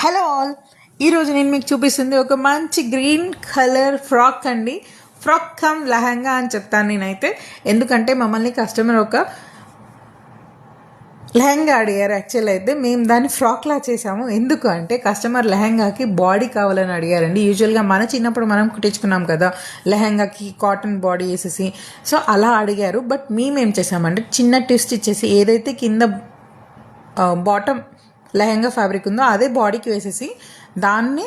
Hello all, ఈరోజు నేను మీకు చూపిస్తుంది ఒక మంచి గ్రీన్ కలర్ ఫ్రాక్ అండి. ఫ్రాక్ కమ్ లెహంగా అని చెప్తాను నేనైతే, ఎందుకంటే మమ్మల్ని కస్టమర్ ఒక లెహంగా అడిగారు. యాక్చువల్ అయితే మేము దాన్ని ఫ్రాక్లా చేసాము. ఎందుకు అంటే కస్టమర్ లెహంగాకి బాడీ కావాలని అడిగారండి. యూజువల్గా మన చిన్నప్పుడు మనం కుట్టించుకున్నాం కదా లెహంగాకి కాటన్ బాడీ వేసేసి, సో అలా అడిగారు. బట్ మేమేం చేసామంటే చిన్న ట్విస్ట్ ఇచ్చేసి ఏదైతే కింద బాటమ్ లెహంగా ఫ్యాబ్రిక్ ఉందో అదే బాడీకి వేసేసి దాన్ని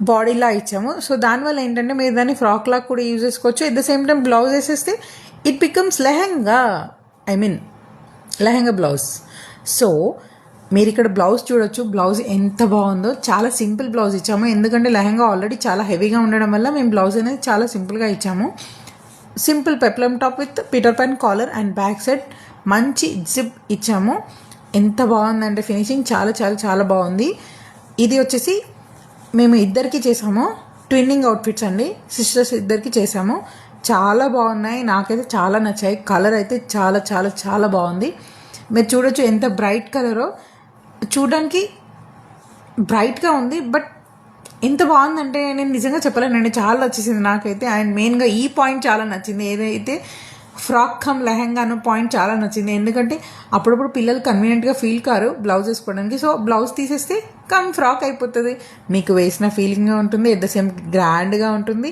బాడీలా ఇచ్చాము. సో దానివల్ల ఏంటంటే మీరు దాన్ని ఫ్రాక్ లాగా కూడా యూజ్ చేసుకోవచ్చు. At the same time blouse వేసేస్తే it becomes lehenga, lehenga blouse. So మీరు ఇక్కడ బ్లౌజ్ చూడొచ్చు, బ్లౌజ్ ఎంత బాగుందో. చాలా సింపుల్ బ్లౌజ్ ఇచ్చాము, ఎందుకంటే లెహంగా ఆల్రెడీ చాలా హెవీగా ఉండడం వల్ల మేము బ్లౌజ్ అనేది చాలా సింపుల్గా ఇచ్చాము. Simple peplum top with Peter Pan collar and back side మంచి జిప్ ఇచ్చాము. ఎంత బాగుందంటే ఫినిషింగ్ చాలా చాలా చాలా బాగుంది. ఇది వచ్చేసి మేము ఇద్దరికి చేసాము, ట్విన్నింగ్ అవుట్ఫిట్స్ అండి, సిస్టర్స్ ఇద్దరికి చేసాము. చాలా బాగున్నాయి, నాకైతే చాలా నచ్చాయి. కలర్ అయితే చాలా చాలా చాలా బాగుంది. మీరు చూడొచ్చు ఎంత బ్రైట్ కలరో, చూడడానికి బ్రైట్గా ఉంది. బట్ ఎంత బాగుందంటే నేను నిజంగా చెప్పలేనండి, చాలా వచ్చేసింది నాకైతే. అండ్ మెయిన్గా ఈ పాయింట్ చాలా నచ్చింది, ఏదైతే ఫ్రాక్ కమ్ లెహంగా అన్న పాయింట్ చాలా నచ్చింది. ఎందుకంటే అప్పుడప్పుడు పిల్లలు కన్వీనియంట్గా ఫీల్ కారు బ్లౌజ్ వేసుకోవడానికి. సో బ్లౌజ్ తీసేస్తే కమ్ ఫ్రాక్ అయిపోతుంది, మీకు వేసిన ఫీలింగ్గా ఉంటుంది, ఎట్ ద సేమ్ గ్రాండ్గా ఉంటుంది.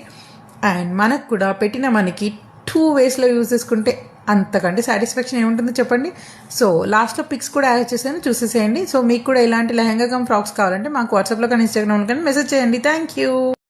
అండ్ మనకు కూడా పెట్టిన మనకి 2 వేస్లో యూజ్ చేసుకుంటే అంతకంటే సాటిస్ఫాక్షన్ ఏముంటుంది చెప్పండి. సో లాస్ట్లో పిక్స్ కూడా యాడ్ చేసాను, చూసేసేయండి. సో మీకు కూడా ఇలాంటి లెహంగా కమ్ ఫ్రాక్స్ కావాలంటే మాకు వాట్సాప్లో కానీ ఇన్స్టాగ్రామ్లో కానీ మెసేజ్ చేయండి. Thank you.